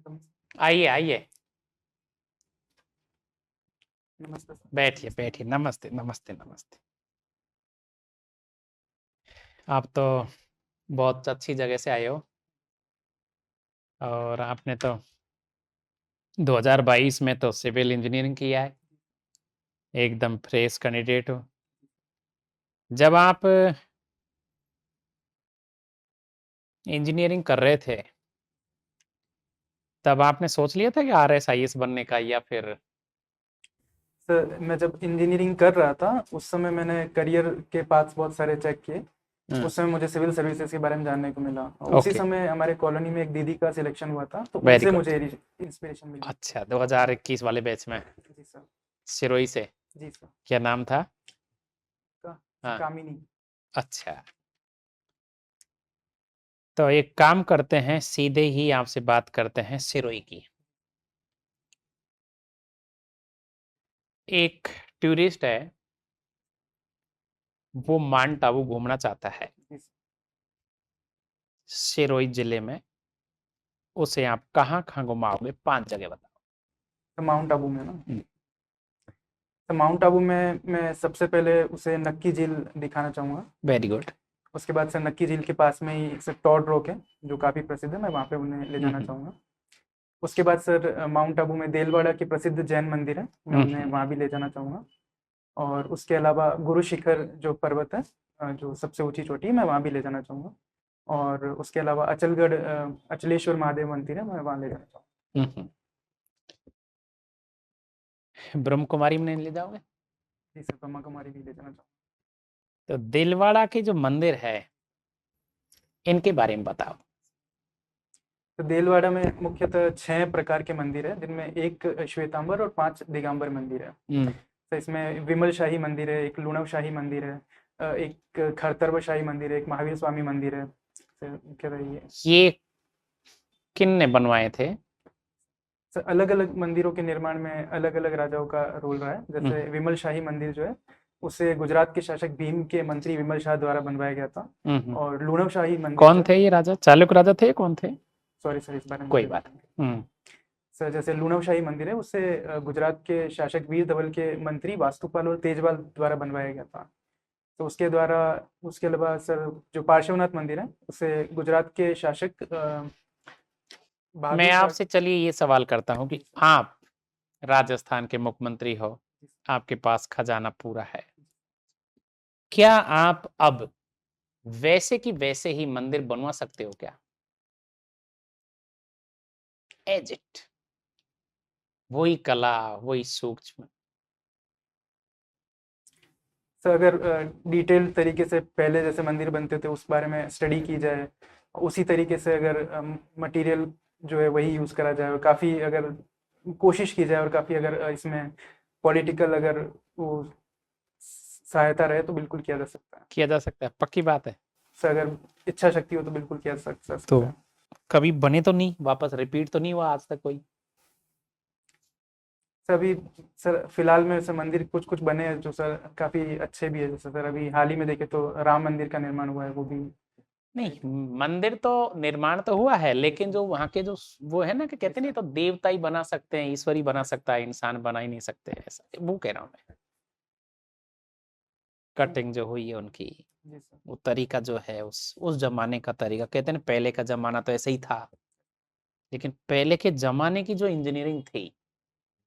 आइए आइए, नमस्ते सर। बैठिए बैठिए। नमस्ते नमस्ते नमस्ते। आप तो बहुत अच्छी जगह से आए हो और आपने तो 2022 में तो सिविल इंजीनियरिंग किया है, एकदम फ्रेश कैंडिडेट हो। जब आप इंजीनियरिंग कर रहे थे तब आपने सोच लिया था कि RSIS बनने का, या फिर? सर मैं जब इंजीनियरिंग कर रहा था उस समय मैंने करियर के पाथ्स बहुत सारे चेक किए। उस समय मुझे सिविल सर्विसेज के बारे में जानने को मिला। उसी ओके, समय हमारे कॉलोनी में एक दीदी का सिलेक्शन हुआ था, तो वेरी उनसे गुड। मुझे इंस्पिरेशन मिली। अच्छा, 2021 वाले बैच में जी सर। सिरोही से। जी सर। क्या नाम था? हाँ, कामिनी। अच्छा। तो एक काम करते हैं, सीधे ही आपसे बात करते हैं सिरोही की। एक टूरिस्ट है, वो माउंट आबू घूमना चाहता है जी सर। सिरोही जिले में। उसे आप कहाँ कहाँ घुमाओगे? 5 जगह बताओ। तो माउंट आबू में ना, तो माउंट आबू में मैं सबसे पहले उसे नक्की झील दिखाना चाहूँगा। Very good. उसके बाद सर नक्की झील के पास में ही सर टॉड रॉक है, जो काफ़ी प्रसिद्ध है, मैं वहाँ पे उन्हें ले जाना चाहूँगा। उसके बाद सर माउंट आबू में देलवाड़ा के प्रसिद्ध जैन मंदिर है, मैं उन्हें वहाँ भी ले जाना चाहूँगा। और उसके अलावा गुरु शिखर जो पर्वत है, जो सबसे ऊंची चोटी है, मैं वहाँ भी ले जाना चाहूँगा। और उसके अलावा अचलगढ़ अचलेश्वर महादेव मंदिर है, मैं वहाँ ले जाना चाहूँगा। ब्रह्म कुमारी में नहीं ले जाओगे? जी सर, ब्रह्मा कुमारी भी ले जाना चाहूँगा। तो दिलवाड़ा के जो मंदिर है, इनके बारे में बताओ। तो देलवाड़ा में मुख्यतः 6 प्रकार के मंदिर है, जिनमें एक श्वेतांबर और 5 दिगंबर मंदिर है। तो इसमें विमल शाही मंदिर है, एक लुणव शाही मंदिर है, एक खरतर्व शाही मंदिर है, एक महावीर स्वामी मंदिर है। तो मुख्यतः ये किन ने बनवाए थे? अलग अलग मंदिरों के निर्माण में अलग अलग राजाओं का रोल रहा है। जैसे विमल शाही मंदिर जो है, उसे गुजरात के शासक भीम के मंत्री विमल शाह द्वारा बनवाया गया था। और लुणव शाही मंदिर कौन जो थे ये राजा? चालुक्य राजा थे? कौन थे? सॉरी सर, इस बारे में कोई मुझे बात। सर, जैसे लुणव शाही मंदिर है, उसे गुजरात के शासक वीर धवल के मंत्री वास्तुपाल और तेजपाल द्वारा बनवाया गया था। तो उसके द्वारा, उसके अलावा सर जो पार्श्वनाथ मंदिर है, उसे गुजरात के शासक मैं बहादुर शाह। आपसे चलिए ये सवाल करता हूँ कि आप राजस्थान के मुख्यमंत्री हो, आपके पास खजाना पूरा है, क्या आप अब वैसे की वैसे ही मंदिर बनवा सकते हो क्या? एज इट, वही कला, वही सूक्ष्म। सर अगर डिटेल तरीके से पहले जैसे मंदिर बनते थे उस बारे में स्टडी की जाए, उसी तरीके से अगर मटेरियल जो है वही यूज़ करा जाए, और काफ़ी अगर कोशिश की जाए, और काफ़ी अगर इसमें पॉलिटिकल अगर वो सहायता रहे, तो बिल्कुल किया जा सकता है। किया जा सकता है, पक्की बात है। सर अगर इच्छा शक्ति हो तो बिल्कुल किया जा तो सकता है। कभी बने तो नहीं, वापस रिपीट तो नहीं हुआ आज तक कोई? सर अभी, सर फिलहाल में सर मंदिर कुछ कुछ बने हैं जो सर काफ़ी अच्छे भी है। जैसे सर अभी हाल ही में देखे तो राम मंदिर का निर्माण हुआ है, वो भी। नहीं, मंदिर तो निर्माण तो हुआ है, लेकिन जो वहां के जो वो है ना, कि कहते नहीं, तो देवता ही बना सकते हैं, ईश्वर ही बना सकता है, इंसान बना ही नहीं सकते, ऐसा वो कह रहा हूँ मैं। कटिंग जो हुई है उनकी, जी सर। वो तरीका जो है, उस जमाने का तरीका, कहते हैं ना पहले का जमाना तो ऐसे ही था, लेकिन पहले के जमाने की जो इंजीनियरिंग थी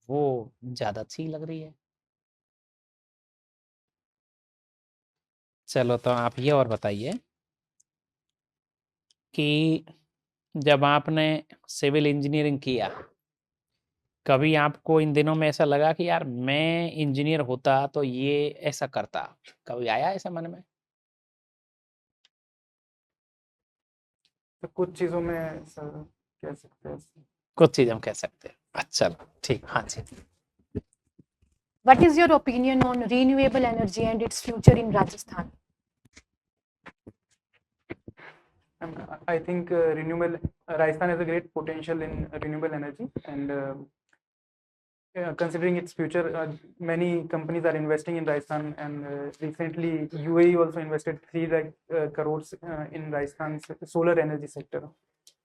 वो ज्यादा अच्छी लग रही है। चलो, तो आप ये और बताइए कि जब आपने सिविल इंजीनियरिंग किया, कभी आपको इन दिनों में ऐसा लगा कि यार मैं इंजीनियर होता तो ये ऐसा करता? कभी आया ऐसा मन में? तो कुछ चीज़ों में सर कह सकते हैं। कुछ चीज हम कह सकते हैं। अच्छा, ठीक, हाँ जी। What is your opinion on renewable energy and its future in Rajasthan? I think renewable Rajasthan has a great potential in renewable energy, and considering its future, many companies are investing in Rajasthan, and recently UAE also invested 3 lakh crores in Rajasthan's solar energy sector.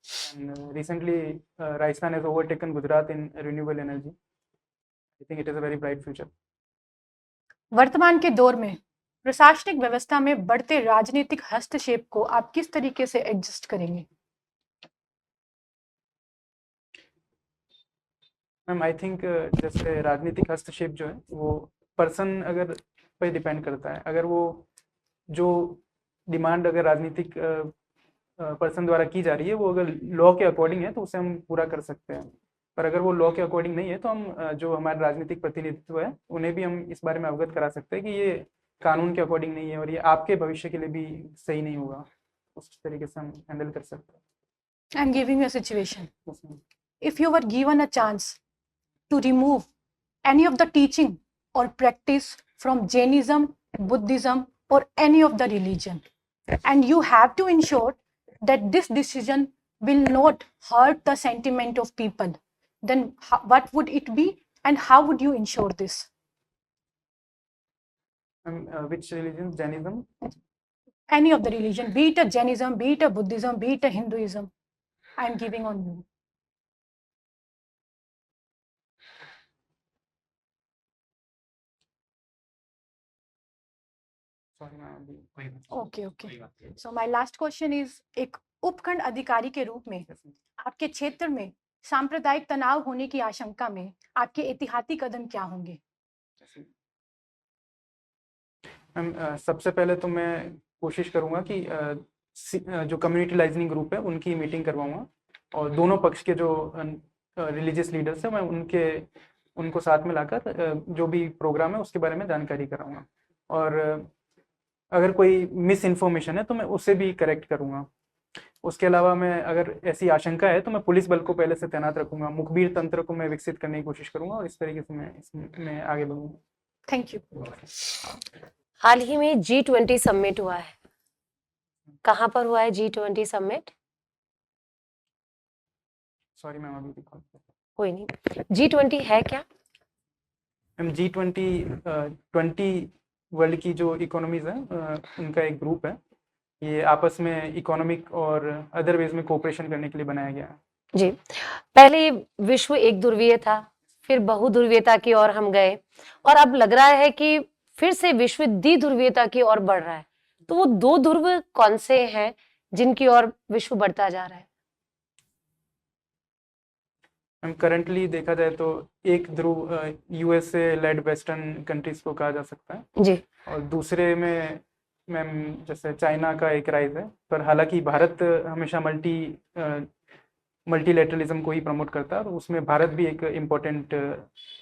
And recently, Rajasthan has overtaken Gujarat in renewable energy. I think it is a very bright future. वर्तमान के दौर में प्रशासनिक व्यवस्था में बढ़ते राजनीतिक हस्तक्षेप को आप किस तरीके से एडजस्ट करेंगे? मैम आई थिंक जैसे राजनीतिक हस्तक्षेप जो है वो पर्सन अगर पे डिपेंड करता है। अगर वो जो डिमांड अगर राजनीतिक पर्सन द्वारा की जा रही है वो अगर लॉ के अकॉर्डिंग है तो उसे हम पूरा कर सकते हैं। पर अगर वो लॉ के अकॉर्डिंग नहीं है तो हम जो हमारे राजनीतिक प्रतिनिधित्व है उन्हें भी हम इस बारे में अवगत करा सकते हैं कि ये कानून के अकॉर्डिंग नहीं है और ये आपके भविष्य के लिए भी सही नहीं होगा। उस तरीके से हम हैंडल कर सकते हैं। I am giving you a situation. Yes, ma'am. If you were given a chance to remove any of the teaching or practice from Jainism, Buddhism, or any of the religion, and you have to ensure that this decision will not hurt the sentiment of people, then what would it be and how would you ensure this? Which religion? Jainism? Any of the religion, be it a Jainism, be it a Buddhism, be it a Hinduism. I am giving on you. Sorry, ma'am. Okay, okay. So my last question is, एक उपखंड अधिकारी के रूप में Yes, ma'am. आपके क्षेत्र में सांप्रदायिक तनाव होने की आशंका में आपके एहतियाती कदम क्या होंगे? मैम सबसे पहले तो मैं कोशिश करूंगा कि जो कम्युनिटी लाइजनिंग ग्रुप है उनकी मीटिंग करवाऊंगा और दोनों पक्ष के जो रिलीजियस लीडर्स हैं मैं उनको साथ में लाकर जो भी प्रोग्राम है उसके बारे में जानकारी कराऊंगा और अगर कोई मिस इन्फॉर्मेशन है तो मैं उसे भी करेक्ट करूंगा। उसके अलावा मैं अगर ऐसी आशंका है तो मैं पुलिस बल को पहले से तैनात रखूंगा, मुखबिर तंत्र को मैं विकसित करने की कोशिश करूंगा और इस तरीके से मैं इसमें आगे बढ़ूंगा। Thank you. हाल ही में G20 समिट हुआ है, कहाँ पर हुआ है G20 समिट? सॉरी मैम अभी देखो। कोई नहीं, G20 है क्या? मैम G20 20 वर्ल्ड की जो इकोनॉमीज है उनका एक ग्रुप है। ये आपस में इकोनॉमिक और अदर वेज में कोऑपरेशन करने के लिए बनाया गया है। जी, पहले विश्व एक ध्रुवीय था, फिर बहुध्रुवीयता की ओर हम गए और अब लग रहा है कि फिर से विश्व द्विध्रुवीयता की ओर बढ़ रहा है। तो वो दो ध्रुव कौन से हैं जिनकी ओर विश्व बढ़ता जा रहा है? मैम करंटली देखा जाए तो एक ध्रुव यूएसए लेड वेस्टर्न कंट्रीज को कहा जा सकता है जी, और दूसरे में मैम जैसे चाइना का एक राइज है। पर हालांकि भारत हमेशा मल्टीलेटरलिज्म को ही प्रमोट करता है और उसमें भारत भी एक इम्पोर्टेंट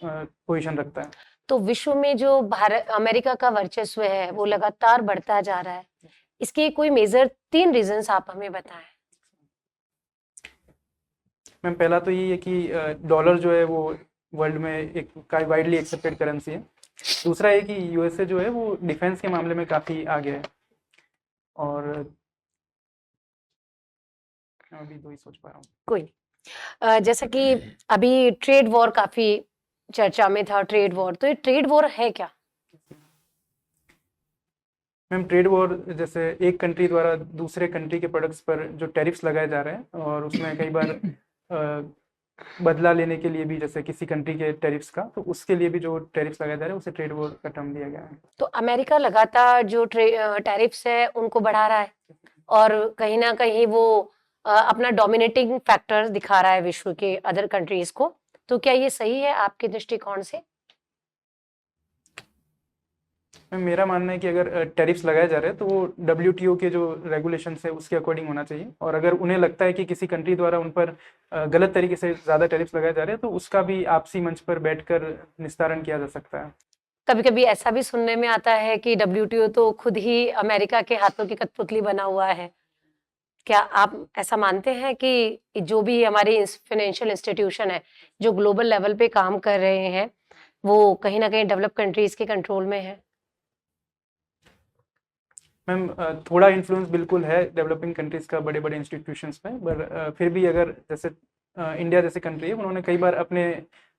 पोजीशन रखता है। तो विश्व में जो भारत अमेरिका का वर्चस्व है वो लगातार बढ़ता जा रहा है, इसके कोई मेजर 3 रीजंस आप हमें बताएं। मैम पहला तो ये है कि डॉलर जो है वो वर्ल्ड में एक वाइडली एक्सेप्टेड करेंसी है। दूसरा है कि यूएसए जो है वो डिफेंस के मामले में काफ़ी आगे है और मैं अभी दो ही सोच पा रहा हूँ। कोई नहीं, जैसा कि अभी ट्रेड वॉर काफी चर्चा में था, ट्रेड वॉर, तो ये ट्रेड वॉर है क्या? मैम ट्रेड वॉर जैसे एक कंट्री द्वारा दूसरे कंट्री के प्रोडक्ट्स पर जो टैरिफ्स लगाए जा रहे हैं और उसमें कई बार बदला लेने के लिए भी जैसे किसी कंट्री के टैरिफ्स का, तो उसके लिए भी जो टैरिफ्स लगाए जा रहे हैं उसे ट्रेड वॉर का टर्म दिया गया है। तो अमेरिका लगातार जो टैरिफ्स है उनको बढ़ा रहा है और कहीं ना कहीं वो अपना डोमिनेटिंग फैक्टर दिखा रहा है विश्व के अदर कंट्रीज को। तो क्या ये सही है आपके दृष्टिकोण से? मेरा मानना है कि अगर टैरिफ्स लगाए जा रहे हैं तो वो WTO के जो रेगुलेशंस है उसके अकॉर्डिंग होना चाहिए और अगर उन्हें लगता है कि किसी कंट्री द्वारा उन पर गलत तरीके से ज़्यादा टैरिफ्स लगाए जा रहे हैं तो उसका भी आपसी मंच पर बैठकर निस्तारण किया जा सकता है। कभी कभी ऐसा भी सुनने में आता है कि WTO तो खुद ही अमेरिका के हाथों की कठपुतली बना हुआ है। क्या आप ऐसा मानते हैं कि जो भी हमारी फाइनेंशियल इंस्टीट्यूशन है जो ग्लोबल लेवल पे काम कर रहे हैं वो कहीं ना कहीं डेवलप कंट्रीज के कंट्रोल में है? मैम थोड़ा इन्फ्लुएंस बिल्कुल है डेवलपिंग कंट्रीज का बड़े बड़े इंस्टीट्यूशंस में, पर फिर भी अगर जैसे इंडिया जैसे कंट्री है उन्होंने कई बार अपने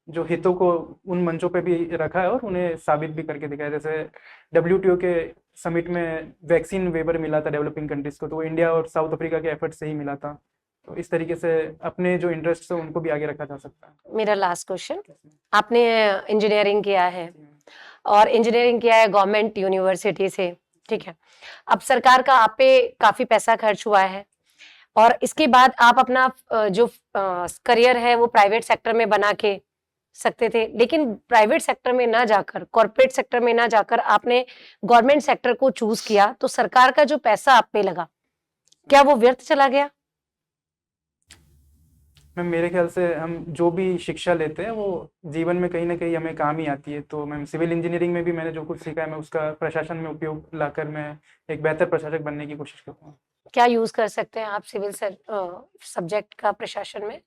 जो हितों को उन मंचों पे भी रखा है और उन्हें साबित भी करके दिखाया। जैसे WTO के समिट में वैक्सीन वेबर मिला था डेवलपिंग कंट्रीज को, तो वो इंडिया और साउथ अफ्रीका के एफर्ट से ही मिला था। तो इस तरीके से अपने जो इंटरेस्ट है उनको भी आगे रखा जा सकता है। मेरा लास्ट क्वेश्चन, आपने इंजीनियरिंग किया है और इंजीनियरिंग किया है गवर्नमेंट यूनिवर्सिटी से, ठीक है। अब सरकार का आप पे काफी पैसा खर्च हुआ है और इसके बाद आप अपना जो करियर है वो प्राइवेट सेक्टर में बना के सकते थे, लेकिन प्राइवेट सेक्टर में ना जाकर, कॉर्पोरेट सेक्टर में ना जाकर आपने गवर्नमेंट सेक्टर को चूज किया, तो सरकार का जो पैसा आप पे लगा, क्या वो व्यर्थ चला गया? मैम मेरे ख्याल से हम जो भी शिक्षा लेते हैं वो जीवन में कहीं ना कहीं हमें काम ही आती है। तो मैम सिविल इंजीनियरिंग में भी मैंने जो कुछ सीखा है मैं उसका प्रशासन में उपयोग लाकर मैं एक बेहतर प्रशासक बनने की कोशिश करता हूँ। क्या यूज कर सकते हैं आप सिविल सब्जेक्ट का प्रशासन में?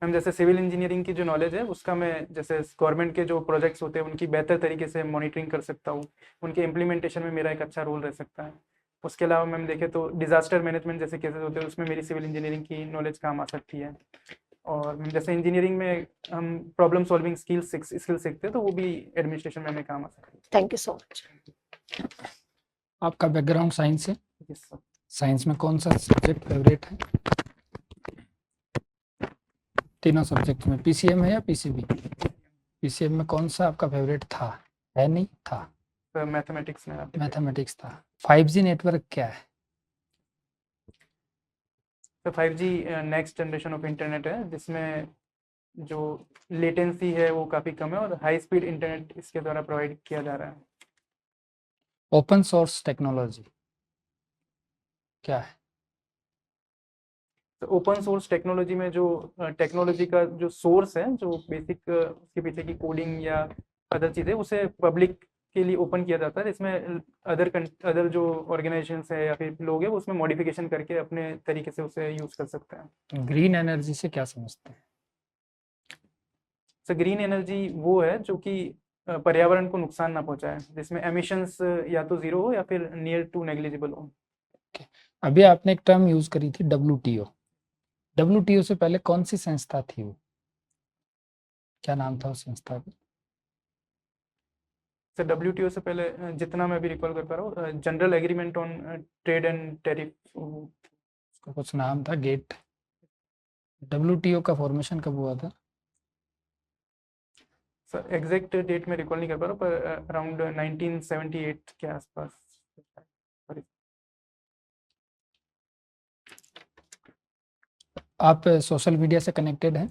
मैम जैसे सिविल इंजीनियरिंग की जो नॉलेज है उसका मैं जैसे गवर्नमेंट के जो प्रोजेक्ट्स होते हैं उनकी बेहतर तरीके से मॉनिटरिंग कर सकता हूँ, उनके इम्प्लीमेंटेशन में मेरा एक अच्छा रोल रह सकता है। उसके अलावा मैम देखें तो डिजास्टर मैनेजमेंट जैसे केसेस होते हैं उसमें मेरी सिविल इंजीनियरिंग की नॉलेज काम आ सकती है। और मैम जैसे इंजीनियरिंग में हम प्रॉब्लम सॉल्विंग स्किल्स सीखते हैं तो वो भी एडमिनिस्ट्रेशन में हमें काम आ सकती थैंक यू सो मच। आपका बैकग्राउंड साइंस है, है। Yes, sir. साइंस में कौन सा सब्जेक्ट फेवरेट है? तीनों सब्जेक्ट में पीसीएम है या पीसीबी? पीसीएम में कौन सा आपका फेवरेट था? है नहीं था? तो मैथमेटिक्स में आपके मैथमेटिक्स था। 5G नेटवर्क क्या है? तो 5G next generation of internet है जिसमें जो लेटेंसी है वो काफ़ी कम है और हाई स्पीड इंटरनेट इसके द्वारा प्रोवाइड किया जा रहा है। ओपन सोर्स टेक्नोलॉजी क्या है? तो ओपन सोर्स टेक्नोलॉजी में जो टेक्नोलॉजी का जो सोर्स है, जो बेसिक उसके पीछे की कोडिंग या अदर चीज़ें उसे पब्लिक के लिए ओपन किया जाता है, जिसमें अदर जो ऑर्गेनाइजेशंस है या फिर लोग हैं वो उसमें मॉडिफिकेशन करके अपने तरीके से उसे यूज़ कर सकते हैं। ग्रीन एनर्जी से क्या समझते हैं? तो ग्रीन एनर्जी वो है जो कि पर्यावरण को नुकसान ना पहुंचाए, जिसमें एमिशंस या तो जीरो हो या फिर नियर टू नेग्लिजिबल हो। अभी आपने एक टर्म यूज करी थी WTO। WTO से पहले कौन सी संस्था थी वो? क्या नाम था उस संस्था का? सर WTO से पहले जितना मैं भी रिकॉल कर पा रहा हूँ, general agreement on trade and tariff, उसका कुछ नाम था, गेट। WTO का फॉर्मेशन कब हुआ था? सर एग्जैक्ट डेट में रिकॉल नहीं कर पा रहा हूँ, पर अराउंड 1978 के आसपास। आप सोशल मीडिया से कनेक्टेड हैं?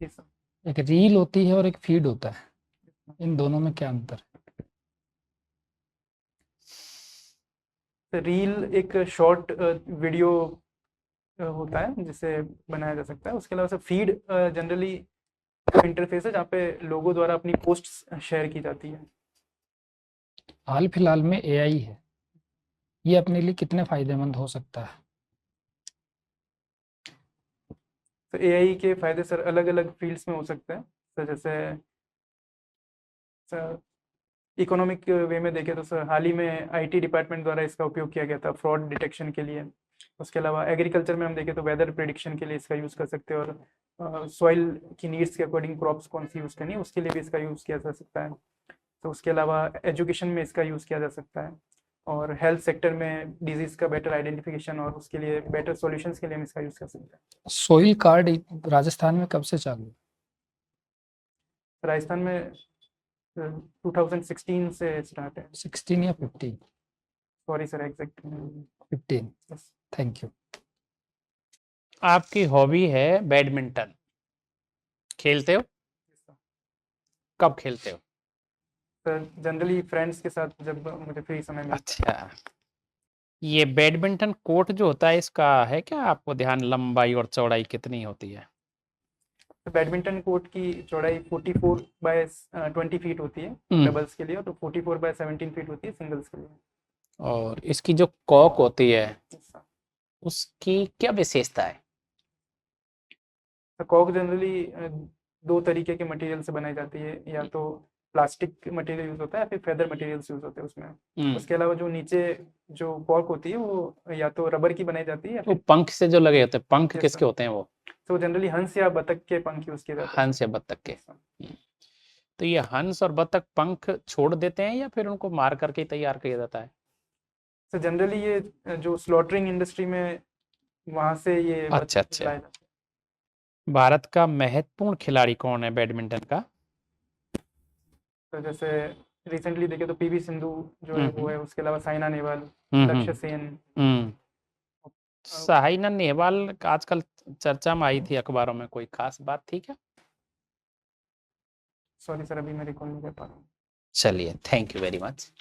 जी सर। एक रील होती है और एक फीड होता है, इन दोनों में क्या अंतर है? रील एक शॉर्ट वीडियो होता है जिसे बनाया जा सकता है। उसके अलावा सर फीड जनरली इंटरफेस है जहाँ पे लोगों द्वारा अपनी पोस्ट्स शेयर की जाती है। हाल फिलहाल में AI है, ये अपने लिए कितने फायदेमंद हो सकता है? तो AI के फायदे सर अलग अलग फील्ड्स में हो सकते हैं। सर जैसे सर इकोनॉमिक वे में देखें तो सर हाल ही में IT डिपार्टमेंट द्वारा इसका उपयोग किया गया था फ्रॉड डिटेक्शन के लिए। उसके अलावा एग्रीकल्चर में हम देखें तो वेदर प्रिडिक्शन के लिए इसका यूज़ कर सकते हैं, और सॉइल की नीड्स के अकॉर्डिंग क्रॉप्स कौन सी यूज़ करनी है उसके लिए भी इसका यूज़ किया जा सकता है। तो उसके अलावा एजुकेशन में इसका यूज़ किया जा सकता है, और हेल्थ सेक्टर में डिजीज़ का बेटर आइडेंटिफिकेशन और उसके लिए बेटर सॉल्यूशंस के लिए हम इसका यूज़ कर सकते हैं। सोइल कार्ड राजस्थान में कब से चालू है? राजस्थान में 2016 से स्टार्ट है। 16 या 15? Sorry sir exact 15। Thank you. आपकी हॉबी है बैडमिंटन, खेलते हो? कब खेलते हो? सर जनरली फ्रेंड्स के साथ जब मुझे फ्री समय मिलता है। अच्छा, ये बैडमिंटन कोर्ट जो होता है इसका है क्या आपको ध्यान, लंबाई और चौड़ाई कितनी होती है? तो बैडमिंटन कोर्ट की चौड़ाई 44 बाय 20 फीट होती है डबल्स के लिए, और 44 बाय 17 फीट होती है सिंगल्स के लिए। और इसकी जो कॉक होती है Yes, sir. उसकी क्या विशेषता है? तो कॉक जनरली दो तरीके के मटेरियल से बनाई जाती है, या तो प्लास्टिक मटेरियल यूज होता है या फिर फेदर मटेरियल्स यूज होते हैं उसमें। उसके अलावा जो नीचे जो कॉक होती है वो या तो रबर की बनाई जाती है या वो फिर पंख से जो लगे होते हैं, पंख Yes, किसके sir. होते हैं वो? तो जनरली हंस या बतख के पंख यूज किए जाते हैं। हंस या बत्तख के। तो ये हंस और बत्तख पंख छोड़ देते हैं या फिर उनको मार करके तैयार किया जाता है? तो जनरली ये जो स्लॉटरिंग इंडस्ट्री में वहां से ये अच्छा, बच्चे अच्छा। लाए जाते हैं। भारत का महत्वपूर्ण खिलाड़ी कौन है बैडमिंटन का? तो जैसे रिसेंटली देखे तो पीवी सिंधु जो है वो है, उसके अलावा साइना नेहवाल, हम्म, लक्ष्य सेन, हम्म। साइना नेहवाल आजकल चर्चा में आई थी अखबारों में, कोई खास बात थी क्या? सॉरी सर अभी मैं रिकॉल नहीं कर पा रहा हूँ। चलिए, थैंक यू वेरी मच।